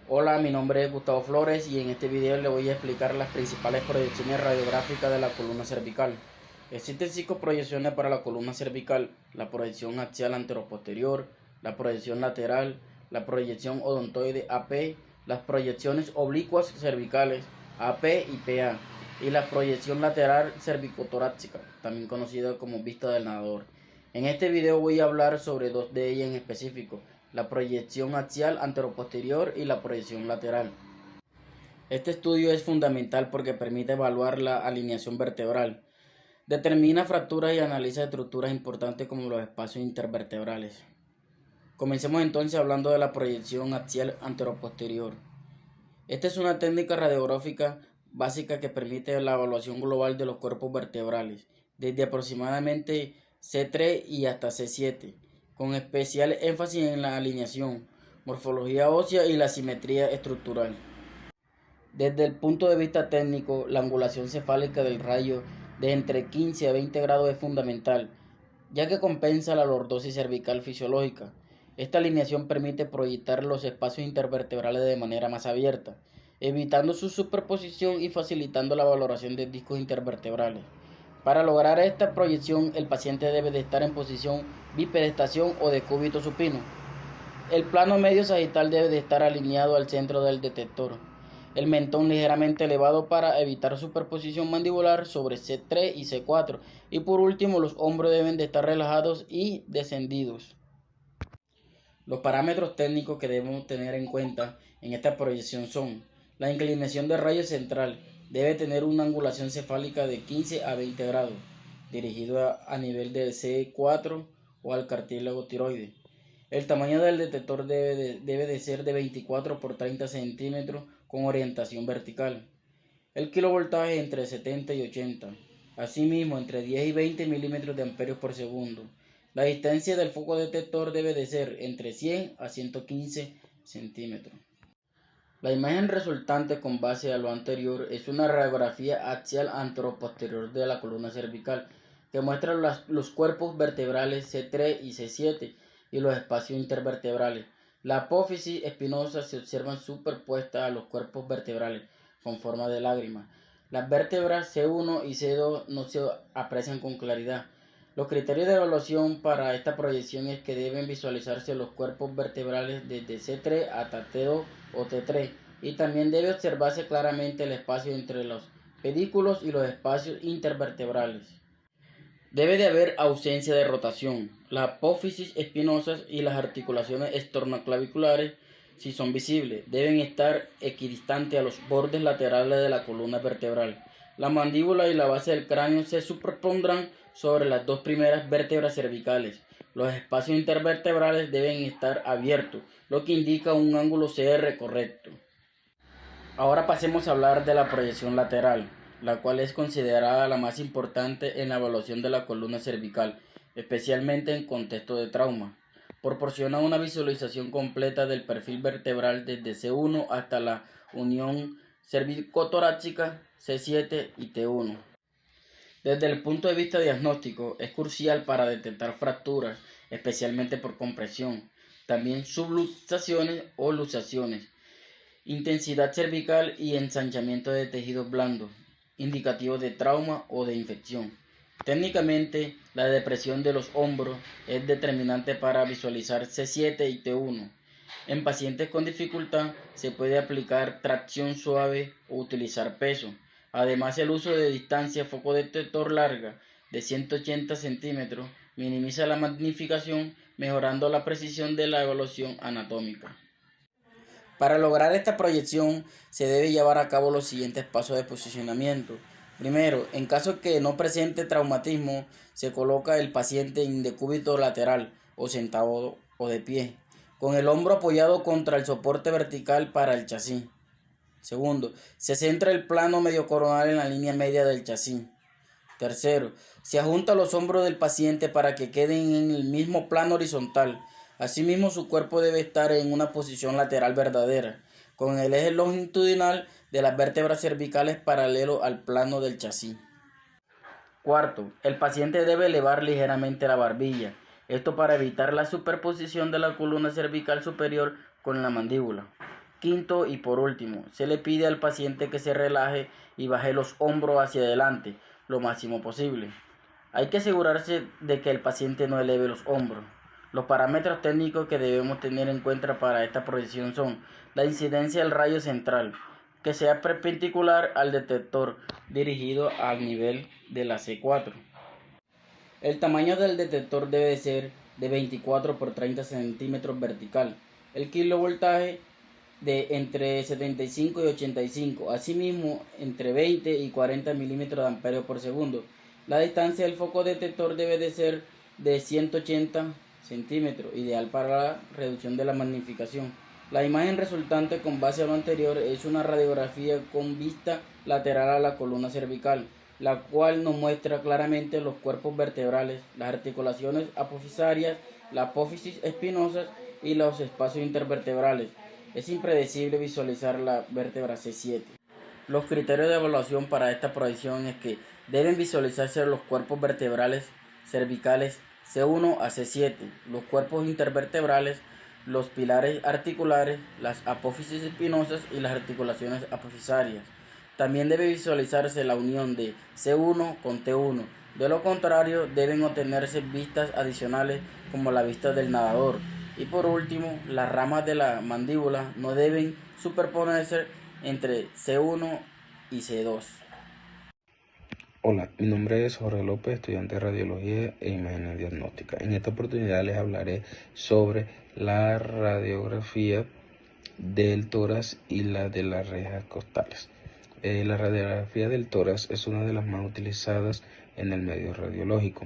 Hola, mi nombre es Gustavo Flores y en este video le voy a explicar las principales proyecciones radiográficas de la columna cervical. Existen 5 proyecciones para la columna cervical: la proyección axial anteroposterior, la proyección lateral, la proyección odontoide AP, las proyecciones oblicuas cervicales AP y PA y la proyección lateral cervicotorácica, también conocida como vista del nadador. En este video voy a hablar sobre 2 de ellas en específico: la proyección axial anteroposterior y la proyección lateral. Este estudio es fundamental porque permite evaluar la alineación vertebral, determina fracturas y analiza estructuras importantes como los espacios intervertebrales. Comencemos entonces hablando de la proyección axial anteroposterior. Esta es una técnica radiográfica básica que permite la evaluación global de los cuerpos vertebrales, desde aproximadamente C3 y hasta C7, con especial énfasis en la alineación, morfología ósea y la simetría estructural. Desde el punto de vista técnico, la angulación cefálica del rayo de entre 15 a 20 grados es fundamental, ya que compensa la lordosis cervical fisiológica. Esta alineación permite proyectar los espacios intervertebrales de manera más abierta, evitando su superposición y facilitando la valoración de discos intervertebrales. Para lograr esta proyección, el paciente debe de estar en posición bipedestación o decúbito supino. El plano medio sagital debe de estar alineado al centro del detector. El mentón ligeramente elevado para evitar superposición mandibular sobre C3 y C4. Y por último, los hombros deben de estar relajados y descendidos. Los parámetros técnicos que debemos tener en cuenta en esta proyección son: la inclinación del rayo central debe tener una angulación cefálica de 15 a 20 grados, dirigido a nivel de C4 o al cartílago tiroide. El tamaño del detector debe de ser de 24 por 30 centímetros con orientación vertical. El kilovoltaje entre 70 y 80. Asimismo, entre 10 y 20 milímetros de amperios por segundo. La distancia del foco detector debe de ser entre 100 a 115 centímetros. La imagen resultante con base a lo anterior es una radiografía axial anteroposterior de la columna cervical que muestra los cuerpos vertebrales C3 y C7 y los espacios intervertebrales. La apófisis espinosa se observa superpuesta a los cuerpos vertebrales con forma de lágrima. Las vértebras C1 y C2 no se aprecian con claridad. Los criterios de evaluación para esta proyección es que deben visualizarse los cuerpos vertebrales desde C3 hasta T2 o T3 y también debe observarse claramente el espacio entre los pedículos y los espacios intervertebrales. Debe de haber ausencia de rotación. La apófisis espinosas y las articulaciones esternoclaviculares, si son visibles, deben estar equidistantes a los bordes laterales de la columna vertebral. La mandíbula y la base del cráneo se superpondrán sobre las 2 primeras vértebras cervicales. Los espacios intervertebrales deben estar abiertos, lo que indica un ángulo CR correcto. Ahora pasemos a hablar de la proyección lateral, la cual es considerada la más importante en la evaluación de la columna cervical, especialmente en contexto de trauma. Proporciona una visualización completa del perfil vertebral desde C1 hasta la unión cervicotorácica C7 y T1. Desde el punto de vista diagnóstico, es crucial para detectar fracturas, especialmente por compresión, también subluxaciones o luxaciones, intensidad cervical y ensanchamiento de tejidos blandos, indicativos de trauma o de infección. Técnicamente, la depresión de los hombros es determinante para visualizar C7 y T1. En pacientes con dificultad se puede aplicar tracción suave o utilizar peso. Además, el uso de distancia foco detector larga de 180 centímetros minimiza la magnificación, mejorando la precisión de la evaluación anatómica. Para lograr esta proyección se debe llevar a cabo los siguientes pasos de posicionamiento. Primero, en caso que no presente traumatismo, se coloca el paciente en decúbito lateral o sentado o de pie, con el hombro apoyado contra el soporte vertical para el chasis. Segundo, se centra el plano medio coronal en la línea media del chasis. Tercero, se ajunta los hombros del paciente para que queden en el mismo plano horizontal. Asimismo, su cuerpo debe estar en una posición lateral verdadera, con el eje longitudinal de las vértebras cervicales paralelo al plano del chasis. Cuarto, el paciente debe elevar ligeramente la barbilla, esto para evitar la superposición de la columna cervical superior con la mandíbula. Quinto y por último, se le pide al paciente que se relaje y baje los hombros hacia adelante lo máximo posible. Hay que asegurarse de que el paciente no eleve los hombros. Los parámetros técnicos que debemos tener en cuenta para esta proyección son la incidencia del rayo central, que sea perpendicular al detector dirigido al nivel de la C4. El tamaño del detector debe ser de 24 por 30 centímetros vertical. El kilovoltaje de entre 75 y 85, asimismo entre 20 y 40 milímetros de amperio por segundo. La distancia del foco detector debe de ser de 180 centímetros, ideal para la reducción de la magnificación. La imagen resultante con base a lo anterior es una radiografía con vista lateral a la columna cervical, la cual nos muestra claramente los cuerpos vertebrales, las articulaciones apofisarias, la apófisis espinosa y los espacios intervertebrales. Es impredecible visualizar la vértebra C7. Los criterios de evaluación para esta proyección es que deben visualizarse los cuerpos vertebrales cervicales C1 a C7, los cuerpos intervertebrales, los pilares articulares, las apófisis espinosas y las articulaciones apofisarias. También debe visualizarse la unión de C1 con T1. De lo contrario, deben obtenerse vistas adicionales como la vista del nadador. Y por último, las ramas de la mandíbula no deben superponerse entre C1 y C2. Hola, mi nombre es Jorge López, estudiante de Radiología e Imagen Diagnóstica. En esta oportunidad les hablaré sobre la radiografía del tórax y la de las rejas costales. La radiografía del tórax es una de las más utilizadas en el medio radiológico.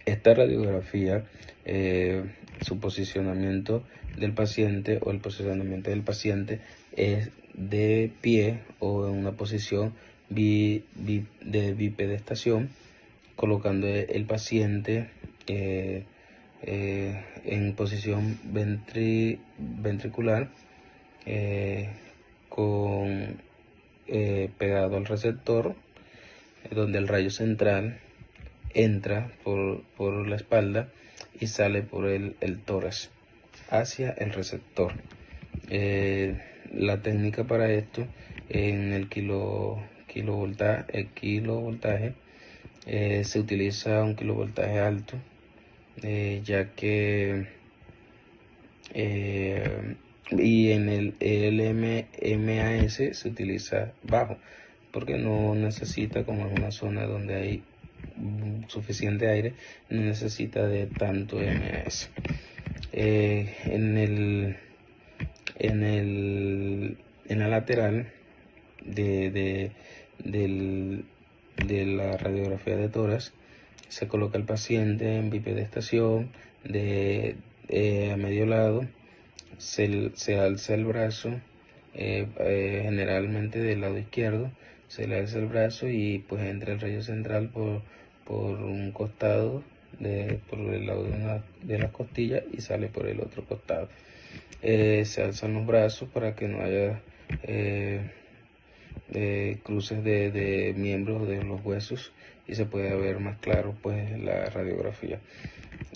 Esta radiografía, su posicionamiento del paciente o el posicionamiento del paciente es de pie o en una posición de bipedestación, colocando el paciente en posición ventricular pegado al receptor, donde el rayo central entra por la espalda y sale por el tórax hacia el receptor. La técnica para esto en el kilovoltaje se utiliza un kilovoltaje alto, ya que y en el LMAS se utiliza bajo, porque no necesita, como es una zona donde hay suficiente aire, no necesita de tanto MAS. En la lateral de la radiografía de tórax se coloca el paciente en bipedestación a medio lado. Se alza el brazo, generalmente del lado izquierdo, se le alza el brazo y pues entra el rayo central por un costado, por el lado de las costillas, y sale por el otro costado. Se alzan los brazos para que no haya cruces de miembros de los huesos y se pueda ver más claro pues la radiografía.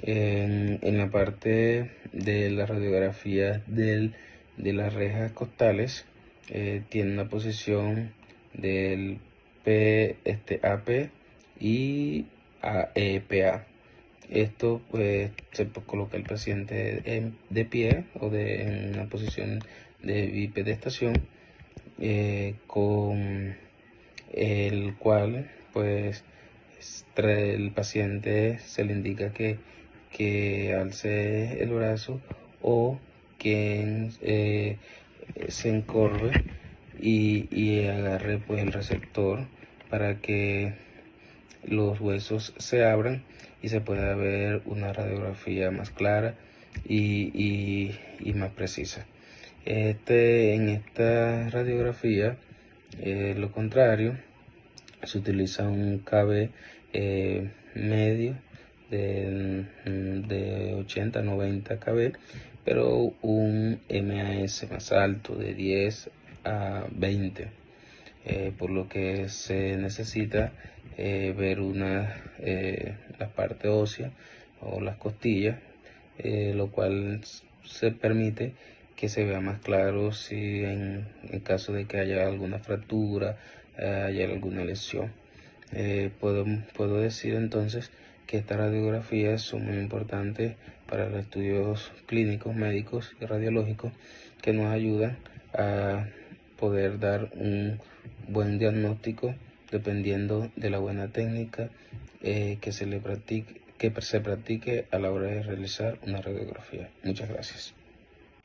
En la parte de la radiografía de las rejas costales, tiene una posición del AP y AEPA. Esto pues se coloca el paciente de pie o en una posición de bipedestación, con el cual pues el paciente se le indica que alce el brazo o que se encorve y agarre pues el receptor para que los huesos se abran y se pueda ver una radiografía más clara y más precisa. En esta radiografía, lo contrario, se utiliza un KB medio de 80 90 KB, pero un MAS más alto de 10 a 20, por lo que se necesita ver la parte ósea o las costillas, lo cual se permite que se vea más claro si en caso de que haya alguna fractura, haya alguna lesión. Puedo decir entonces que estas radiografías son muy importantes para los estudios clínicos, médicos y radiológicos, que nos ayudan a poder dar un buen diagnóstico dependiendo de la buena técnica que se practique a la hora de realizar una radiografía. Muchas gracias.